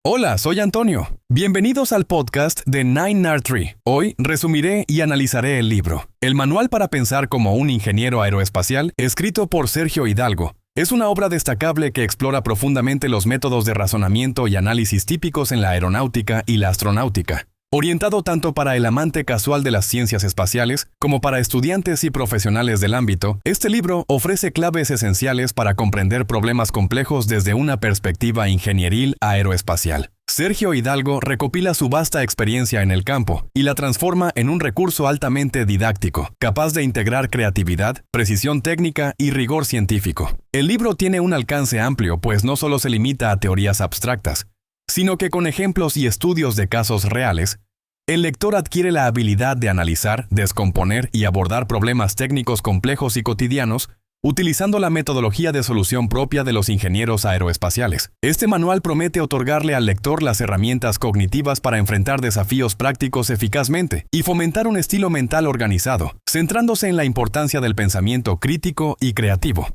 Hola, soy Antonio. Bienvenidos al podcast de 9R3. Hoy resumiré y analizaré el libro, El Manual para Pensar como un Ingeniero Aeroespacial, escrito por Sergio Hidalgo. Es una obra destacable que explora profundamente los métodos de razonamiento y análisis típicos en la aeronáutica y la astronáutica. Orientado tanto para el amante casual de las ciencias espaciales como para estudiantes y profesionales del ámbito, este libro ofrece claves esenciales para comprender problemas complejos desde una perspectiva ingenieril aeroespacial. Sergio Hidalgo recopila su vasta experiencia en el campo y la transforma en un recurso altamente didáctico, capaz de integrar creatividad, precisión técnica y rigor científico. El libro tiene un alcance amplio, pues no solo se limita a teorías abstractas, sino que con ejemplos y estudios de casos reales, el lector adquiere la habilidad de analizar, descomponer y abordar problemas técnicos complejos y cotidianos, utilizando la metodología de solución propia de los ingenieros aeroespaciales. Este manual promete otorgarle al lector las herramientas cognitivas para enfrentar desafíos prácticos eficazmente y fomentar un estilo mental organizado, centrándose en la importancia del pensamiento crítico y creativo.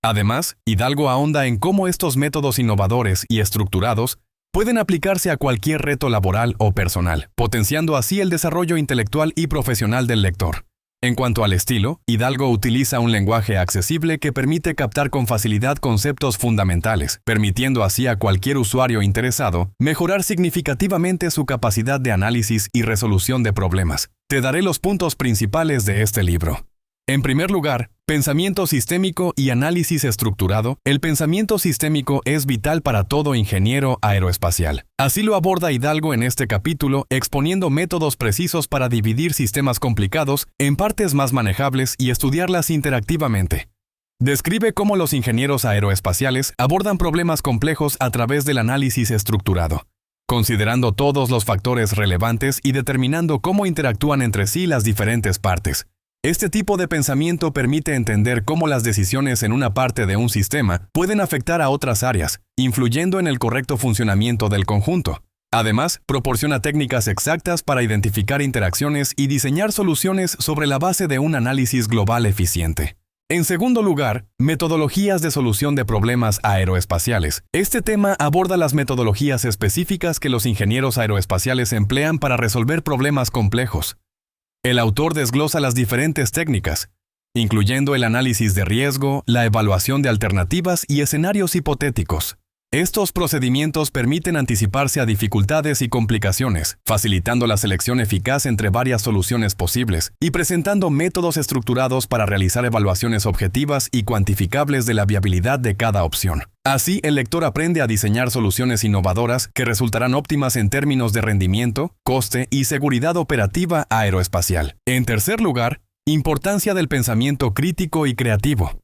Además, Hidalgo ahonda en cómo estos métodos innovadores y estructurados pueden aplicarse a cualquier reto laboral o personal, potenciando así el desarrollo intelectual y profesional del lector. En cuanto al estilo, Hidalgo utiliza un lenguaje accesible que permite captar con facilidad conceptos fundamentales, permitiendo así a cualquier usuario interesado mejorar significativamente su capacidad de análisis y resolución de problemas. Te daré los puntos principales de este libro. En primer lugar, pensamiento sistémico y análisis estructurado. El pensamiento sistémico es vital para todo ingeniero aeroespacial. Así lo aborda Hidalgo en este capítulo, exponiendo métodos precisos para dividir sistemas complicados en partes más manejables y estudiarlas interactivamente. Describe cómo los ingenieros aeroespaciales abordan problemas complejos a través del análisis estructurado, considerando todos los factores relevantes y determinando cómo interactúan entre sí las diferentes partes. Este tipo de pensamiento permite entender cómo las decisiones en una parte de un sistema pueden afectar a otras áreas, influyendo en el correcto funcionamiento del conjunto. Además, proporciona técnicas exactas para identificar interacciones y diseñar soluciones sobre la base de un análisis global eficiente. En segundo lugar, metodologías de solución de problemas aeroespaciales. Este tema aborda las metodologías específicas que los ingenieros aeroespaciales emplean para resolver problemas complejos. El autor desglosa las diferentes técnicas, incluyendo el análisis de riesgo, la evaluación de alternativas y escenarios hipotéticos. Estos procedimientos permiten anticiparse a dificultades y complicaciones, facilitando la selección eficaz entre varias soluciones posibles y presentando métodos estructurados para realizar evaluaciones objetivas y cuantificables de la viabilidad de cada opción. Así, el lector aprende a diseñar soluciones innovadoras que resultarán óptimas en términos de rendimiento, coste y seguridad operativa aeroespacial. En tercer lugar, importancia del pensamiento crítico y creativo.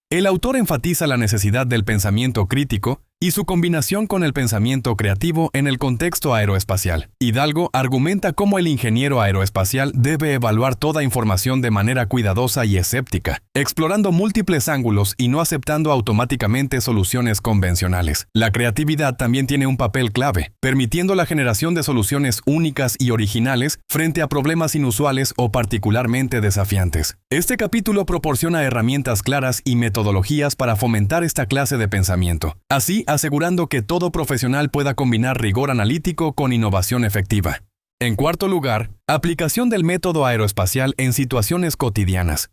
El autor enfatiza la necesidad del pensamiento crítico y su combinación con el pensamiento creativo en el contexto aeroespacial. Hidalgo argumenta cómo el ingeniero aeroespacial debe evaluar toda información de manera cuidadosa y escéptica, explorando múltiples ángulos y no aceptando automáticamente soluciones convencionales. La creatividad también tiene un papel clave, permitiendo la generación de soluciones únicas y originales frente a problemas inusuales o particularmente desafiantes. Este capítulo proporciona herramientas claras y metodologías para fomentar esta clase de pensamiento, así asegurando que todo profesional pueda combinar rigor analítico con innovación efectiva. En cuarto lugar, aplicación del método aeroespacial en situaciones cotidianas.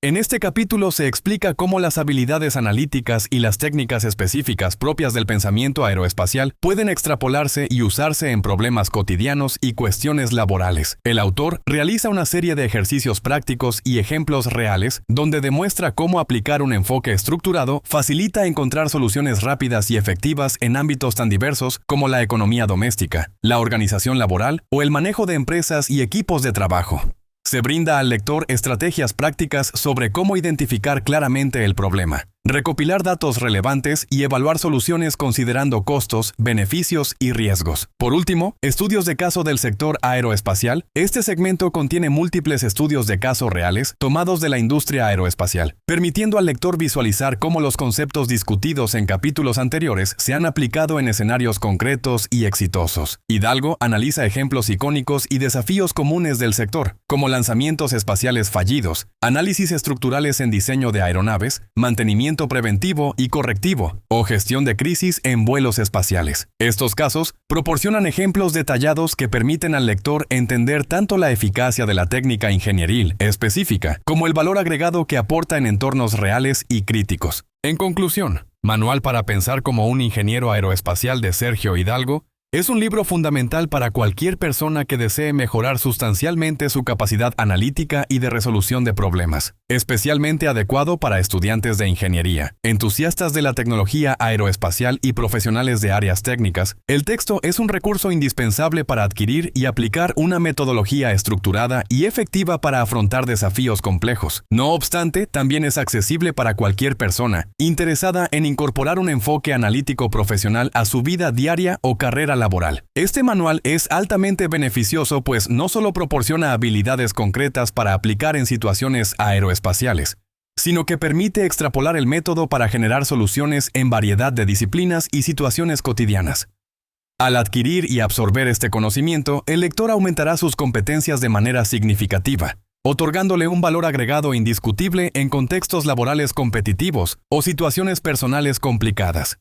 En este capítulo se explica cómo las habilidades analíticas y las técnicas específicas propias del pensamiento aeroespacial pueden extrapolarse y usarse en problemas cotidianos y cuestiones laborales. El autor realiza una serie de ejercicios prácticos y ejemplos reales donde demuestra cómo aplicar un enfoque estructurado facilita encontrar soluciones rápidas y efectivas en ámbitos tan diversos como la economía doméstica, la organización laboral o el manejo de empresas y equipos de trabajo. Se brinda al lector estrategias prácticas sobre cómo identificar claramente el problema, recopilar datos relevantes y evaluar soluciones considerando costos, beneficios y riesgos. Por último, estudios de caso del sector aeroespacial. Este segmento contiene múltiples estudios de caso reales tomados de la industria aeroespacial, permitiendo al lector visualizar cómo los conceptos discutidos en capítulos anteriores se han aplicado en escenarios concretos y exitosos. Hidalgo analiza ejemplos icónicos y desafíos comunes del sector, como lanzamientos espaciales fallidos, análisis estructurales en diseño de aeronaves, mantenimiento entrenamiento preventivo y correctivo o gestión de crisis en vuelos espaciales. Estos casos proporcionan ejemplos detallados que permiten al lector entender tanto la eficacia de la técnica ingenieril específica como el valor agregado que aporta en entornos reales y críticos. En conclusión, Manual para pensar como un ingeniero aeroespacial de Sergio Hidalgo es un libro fundamental para cualquier persona que desee mejorar sustancialmente su capacidad analítica y de resolución de problemas, especialmente adecuado para estudiantes de ingeniería, entusiastas de la tecnología aeroespacial y profesionales de áreas técnicas. El texto es un recurso indispensable para adquirir y aplicar una metodología estructurada y efectiva para afrontar desafíos complejos. No obstante, también es accesible para cualquier persona interesada en incorporar un enfoque analítico profesional a su vida diaria o carrera laboral. Este manual es altamente beneficioso pues no solo proporciona habilidades concretas para aplicar en situaciones aeroespaciales, sino que permite extrapolar el método para generar soluciones en variedad de disciplinas y situaciones cotidianas. Al adquirir y absorber este conocimiento, el lector aumentará sus competencias de manera significativa, otorgándole un valor agregado indiscutible en contextos laborales competitivos o situaciones personales complicadas.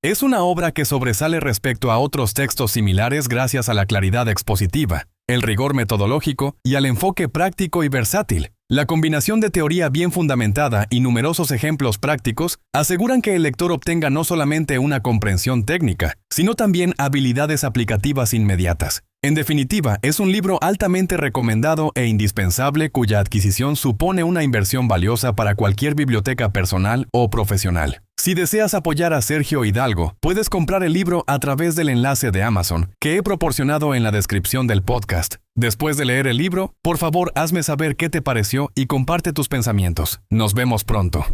Es una obra que sobresale respecto a otros textos similares gracias a la claridad expositiva, el rigor metodológico y al enfoque práctico y versátil. La combinación de teoría bien fundamentada y numerosos ejemplos prácticos aseguran que el lector obtenga no solamente una comprensión técnica, sino también habilidades aplicativas inmediatas. En definitiva, es un libro altamente recomendado e indispensable cuya adquisición supone una inversión valiosa para cualquier biblioteca personal o profesional. Si deseas apoyar a Sergio Hidalgo, puedes comprar el libro a través del enlace de Amazon que he proporcionado en la descripción del podcast. Después de leer el libro, por favor hazme saber qué te pareció y comparte tus pensamientos. Nos vemos pronto.